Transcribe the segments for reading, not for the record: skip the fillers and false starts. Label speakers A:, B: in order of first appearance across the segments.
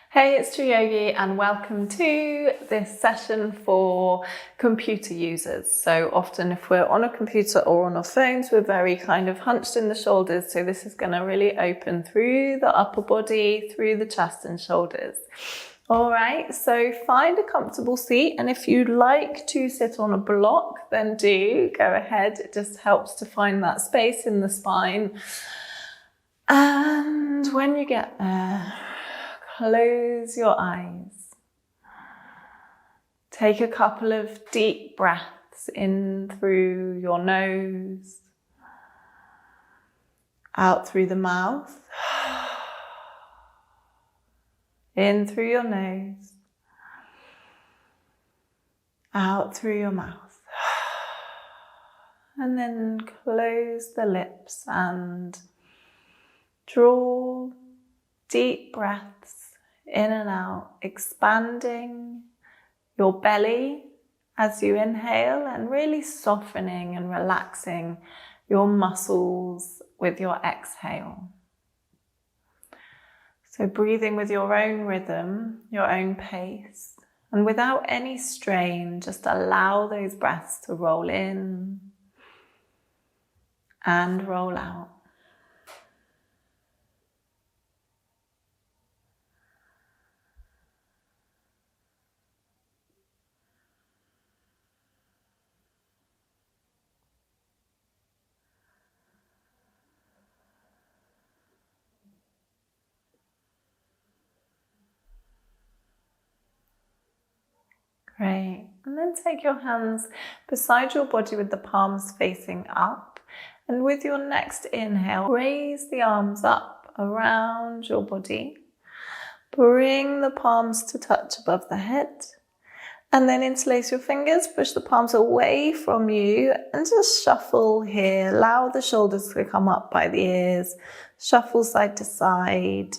A: Hey, it's True Yogi and welcome to this session for computer users. So often if we're on a computer or on our phones, we're very kind of hunched in the shoulders. So this is going to really open through the upper body, through the chest and shoulders. All right, so find a comfortable seat. And if you'd like to sit on a block, then do go ahead. It just helps to find that space in the spine. And when you get there, close your eyes. Take a couple of deep breaths in through your nose, out through the mouth, in through your nose, out through your mouth. And then close the lips and draw deep breaths in and out, expanding your belly as you inhale and really softening and relaxing your muscles with your exhale. So breathing with your own rhythm, your own pace, and without any strain, just allow those breaths to roll in and roll out. Great. And then take your hands beside your body with the palms facing up. And with your next inhale, raise the arms up around your body. Bring the palms to touch above the head. And then interlace your fingers, push the palms away from you and just shuffle here. Allow the shoulders to come up by the ears. Shuffle side to side.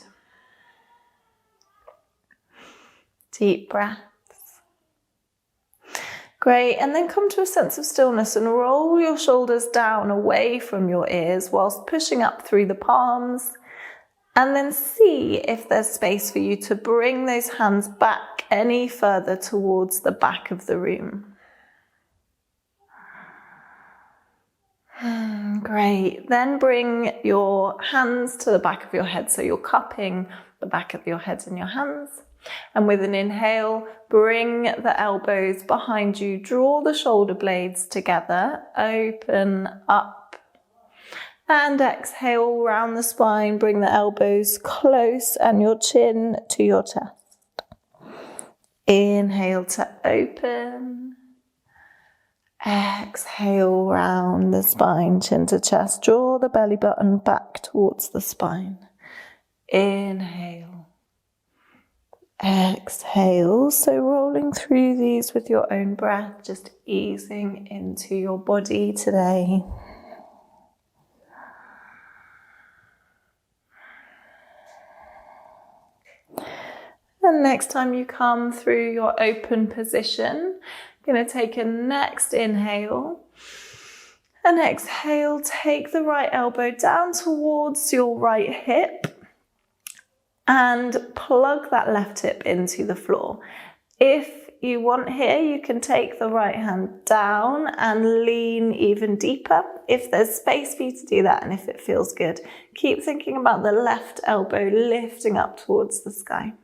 A: Deep breath. Great, and then come to a sense of stillness and roll your shoulders down away from your ears whilst pushing up through the palms. And then see if there's space for you to bring those hands back any further towards the back of the room. Great, then bring your hands to the back of your head. So you're cupping the back of your head in your hands. And with an inhale, bring the elbows behind you. Draw the shoulder blades together. Open up. And exhale, round the spine. Bring the elbows close and your chin to your chest. Inhale to open. Exhale, round the spine, chin to chest. Draw the belly button back towards the spine. Inhale. Exhale, so rolling through these with your own breath, just easing into your body today. And next time you come through your open position, you're going to take a next inhale. And exhale, take the right elbow down towards your right hip. And plug that left hip into the floor. If you want here, you can take the right hand down and lean even deeper. If there's space for you to do that and if it feels good, keep thinking about the left elbow lifting up towards the sky.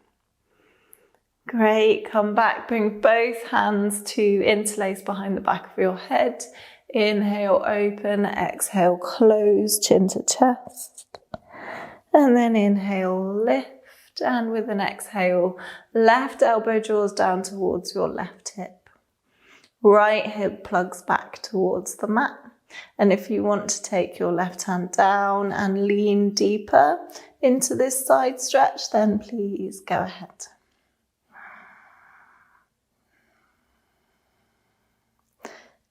A: Great, come back, bring both hands to interlace behind the back of your head. Inhale, open, exhale, close, chin to chest. And then inhale, lift, and with an exhale, left elbow draws down towards your left hip. Right hip plugs back towards the mat. And if you want to take your left hand down and lean deeper into this side stretch, then please go ahead.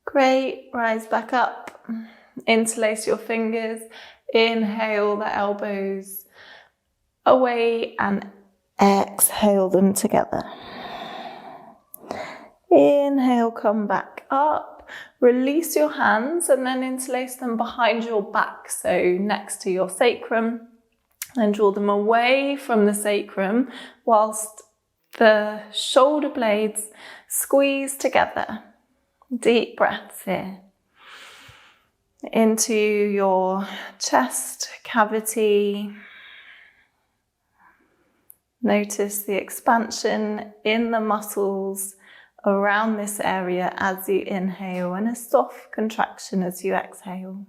A: Great, rise back up, interlace your fingers, inhale the elbows away and exhale them together. Inhale, come back up, release your hands and then interlace them behind your back, so next to your sacrum. And draw them away from the sacrum whilst the shoulder blades squeeze together. Deep breaths here. Into your chest cavity. Notice the expansion in the muscles around this area as you inhale, and a soft contraction as you exhale.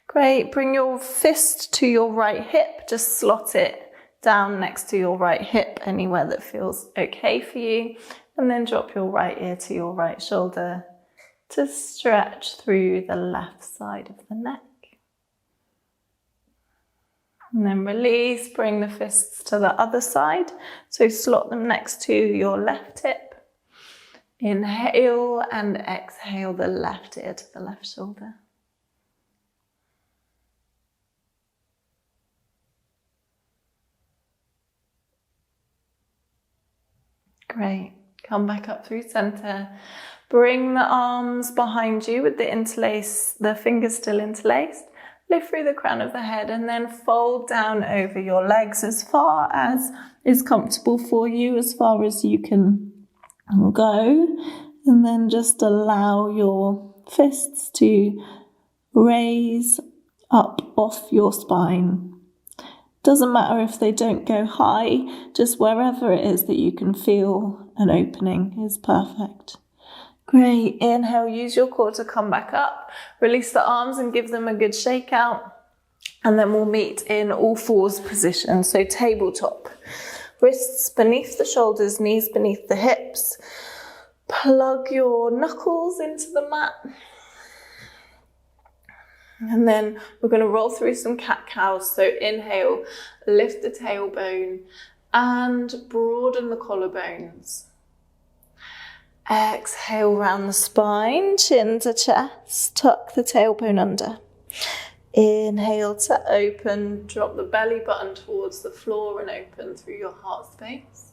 A: Great, bring your fist to your right hip, just slot it down next to your right hip, anywhere that feels okay for you, and then drop your right ear to your right shoulder to stretch through the left side of the neck. And then release, bring the fists to the other side, so slot them next to your left hip. Inhale and exhale the left ear to the left shoulder. Great. Come back up through center. Bring the arms behind you with the fingers still interlaced. Lift through the crown of the head and then fold down over your legs as far as is comfortable for you, as far as you can go. And then just allow your fists to raise up off your spine. Doesn't matter if they don't go high, just wherever it is that you can feel an opening is perfect. Great, inhale, use your core to come back up. Release the arms and give them a good shake out. And then we'll meet in all fours position, so tabletop. Wrists beneath the shoulders, knees beneath the hips. Plug your knuckles into the mat. And then we're going to roll through some cat-cows. So inhale, lift the tailbone and broaden the collarbones. Exhale, round the spine, chin to chest, tuck the tailbone under. Inhale to open, drop the belly button towards the floor and open through your heart space.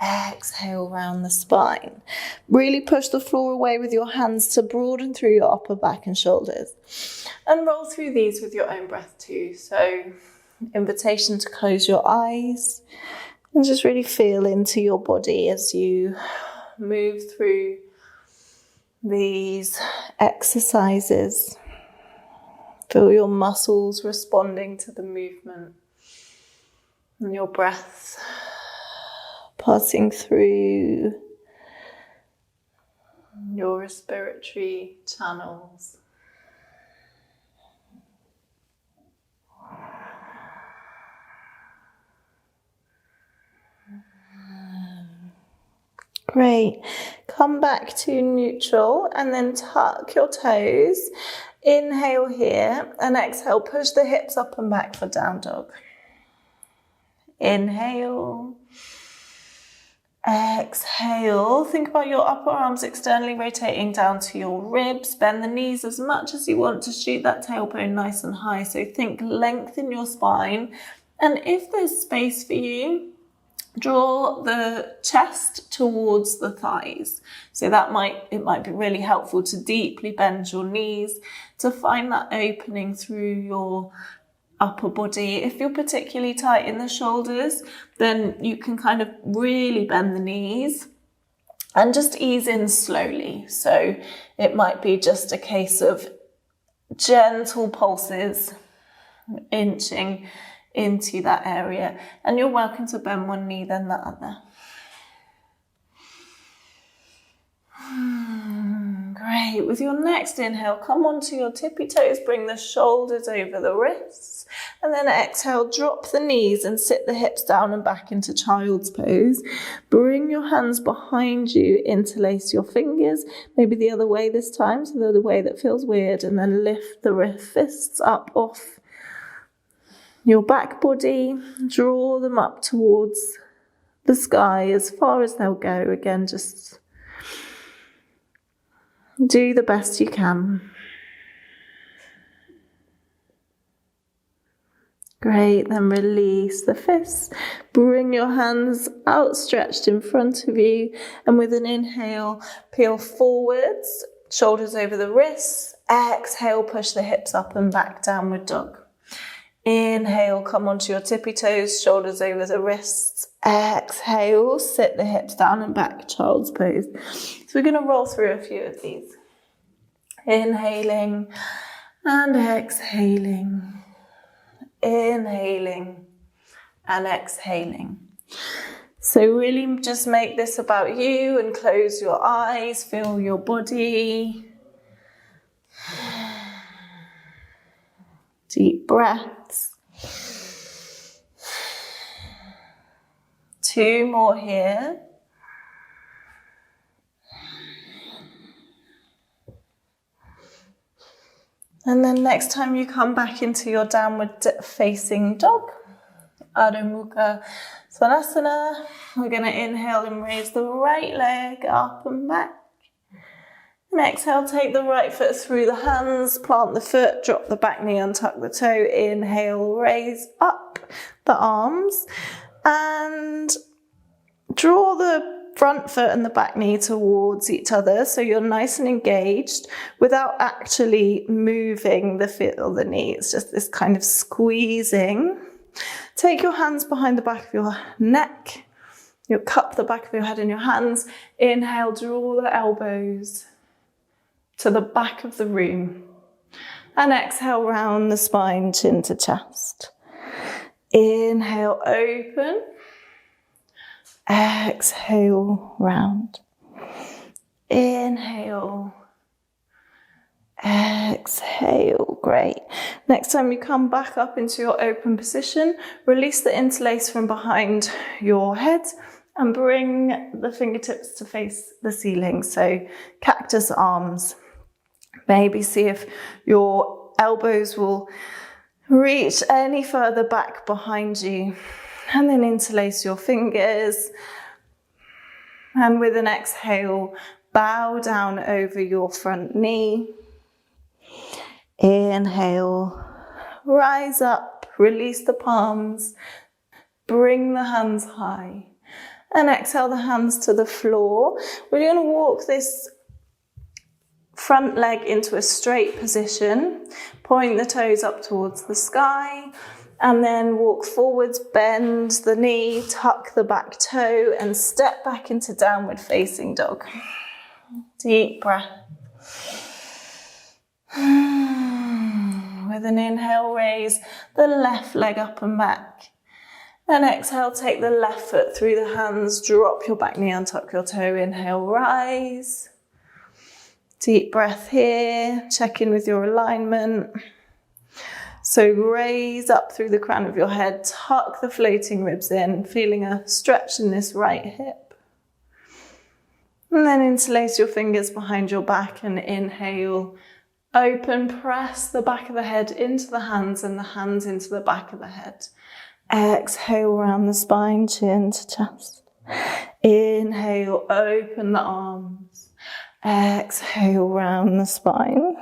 A: Exhale, round the spine. Really push the floor away with your hands to broaden through your upper back and shoulders. And roll through these with your own breath too. So, invitation to close your eyes and just really feel into your body as you move through these exercises. Feel your muscles responding to the movement and your breath passing through your respiratory channels. Great. Come back to neutral and then tuck your toes. Inhale here and exhale. Push the hips up and back for down dog. Inhale. Exhale. Think about your upper arms externally rotating down to your ribs. Bend the knees as much as you want to shoot that tailbone nice and high. So think lengthen your spine. And if there's space for you, draw the chest towards the thighs. So it might be really helpful to deeply bend your knees to find that opening through your upper body. If you're particularly tight in the shoulders, then you can kind of really bend the knees and just ease in slowly. So it might be just a case of gentle pulses, inching into that area. And you're welcome to bend one knee, then the other. Great. With your next inhale, come onto your tippy toes, bring the shoulders over the wrists, and then exhale, drop the knees and sit the hips down and back into child's pose. Bring your hands behind you, interlace your fingers, maybe the other way this time, so the other way that feels weird, and then lift the fists up off your back body, draw them up towards the sky as far as they'll go. Again, just do the best you can. Great, then release the fists. Bring your hands outstretched in front of you, and with an inhale, peel forwards, shoulders over the wrists. Exhale, push the hips up and back, downward dog. Inhale, come onto your tippy toes, shoulders over the wrists. Exhale, sit the hips down and back, child's pose. So we're going to roll through a few of these. Inhaling and exhaling. Inhaling and exhaling. So really just make this about you and close your eyes, feel your body. Deep breaths. 2 more here. And then next time you come back into your downward facing dog, Adho Mukha Svanasana, we're going to inhale and raise the right leg up and back. And exhale, take the right foot through the hands, plant the foot, drop the back knee, untuck the toe. Inhale, raise up the arms and draw the front foot and the back knee towards each other so you're nice and engaged without actually moving the foot or the knee. It's just this kind of squeezing. Take your hands behind the back of your neck. You'll cup the back of your head in your hands. Inhale, draw the elbows to the back of the room. And exhale, round the spine, chin to chest. Inhale, open. Exhale, round. Inhale. Exhale, great. Next time you come back up into your open position, release the interlace from behind your head and bring the fingertips to face the ceiling. So cactus arms. Maybe see if your elbows will reach any further back behind you. And then interlace your fingers. And with an exhale, bow down over your front knee. Inhale, rise up, release the palms, bring the hands high. And exhale the hands to the floor. We're going to walk this front leg into a straight position. Point the toes up towards the sky. And then walk forwards, bend the knee, tuck the back toe, and step back into downward facing dog. Deep breath. With an inhale, raise the left leg up and back. And exhale, take the left foot through the hands, drop your back knee, untuck your toe. Inhale, rise. Deep breath here. Check in with your alignment. So raise up through the crown of your head, tuck the floating ribs in, feeling a stretch in this right hip. And then interlace your fingers behind your back and inhale. Open, press the back of the head into the hands and the hands into the back of the head. Exhale, round the spine, chin to chest. Inhale, open the arms. Exhale, round the spine.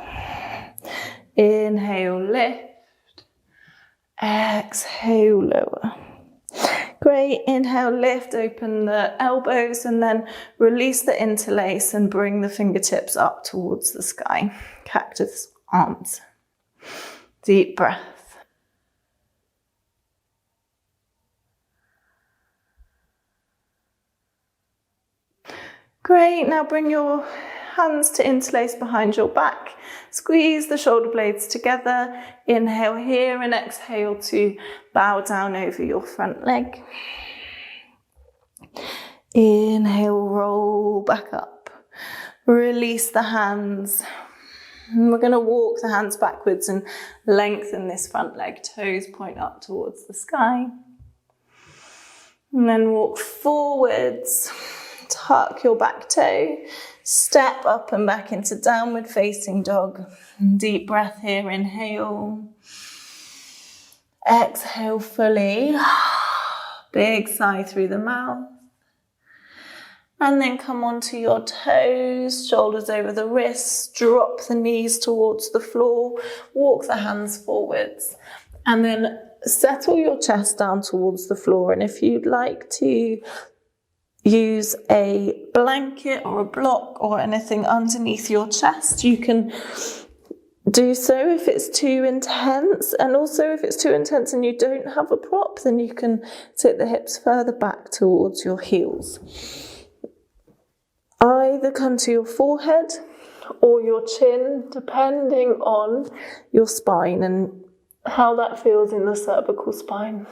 A: Inhale, lift. Exhale, lower. Great. Inhale, lift, open the elbows and then release the interlace and bring the fingertips up towards the sky. Cactus arms. Deep breath. Great. Now bring your hands to interlace behind your back. Squeeze the shoulder blades together. Inhale here and exhale to bow down over your front leg. Inhale, roll back up. Release the hands. And we're going to walk the hands backwards and lengthen this front leg. Toes point up towards the sky. And then walk forwards. Tuck your back toe. Step up and back into downward facing dog. Deep breath here. Inhale. Exhale fully. Big sigh through the mouth. And then come onto your toes, shoulders over the wrists, drop the knees towards the floor, walk the hands forwards, and then settle your chest down towards the floor. And if you'd like to use a blanket or a block or anything underneath your chest, you can Do so if it's too intense, and also if it's too intense and you don't have a prop, then you can take the hips further back towards your heels. Either come to your forehead or your chin, depending on your spine and how that feels in the cervical spine.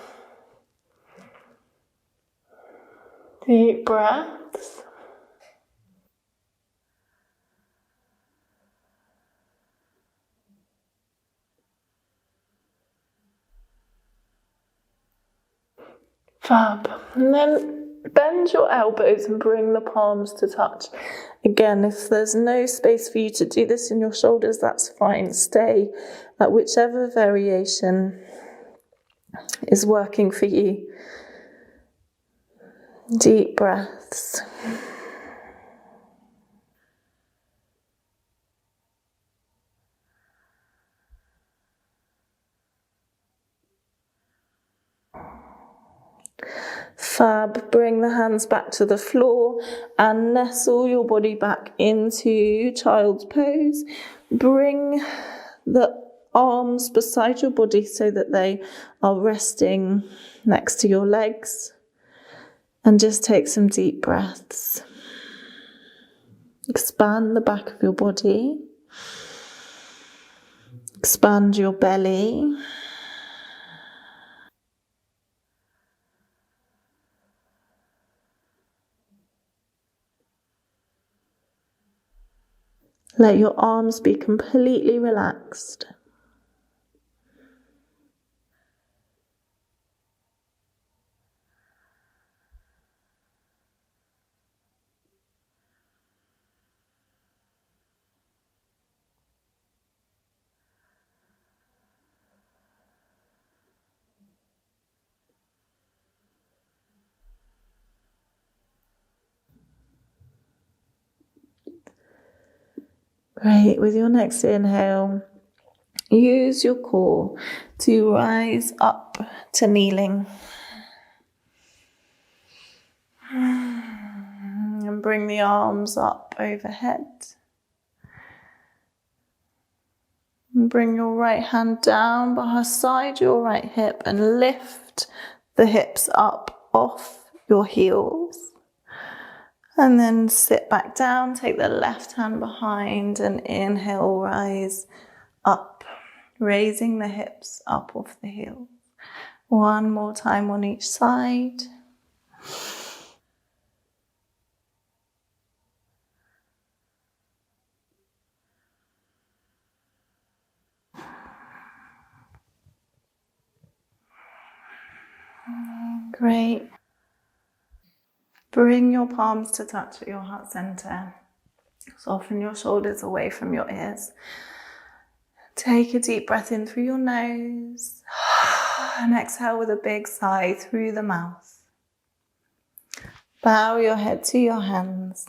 A: Deep breaths. Fab. And then bend your elbows and bring the palms to touch. Again, if there's no space for you to do this in your shoulders, that's fine. Stay at whichever variation is working for you. Deep breaths. Fab. Bring the hands back to the floor and nestle your body back into child's pose. Bring the arms beside your body so that they are resting next to your legs. And just take some deep breaths. Expand the back of your body. Expand your belly. Let your arms be completely relaxed. Great. With your next inhale, use your core to rise up to kneeling. And bring the arms up overhead. And bring your right hand down beside your right hip and lift the hips up off your heels. And then sit back down, take the left hand behind and inhale, rise up, raising the hips up off the heels. One more time on each side. Great. Bring your palms to touch at your heart center. Soften your shoulders away from your ears. Take a deep breath in through your nose and exhale with a big sigh through the mouth. Bow your head to your hands.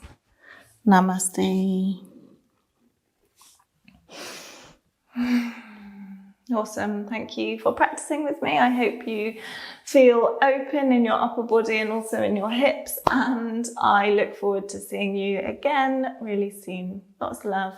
A: Namaste. Awesome. Thank you for practicing with me. I hope you feel open in your upper body and also in your hips. And I look forward to seeing you again really soon. Lots of love.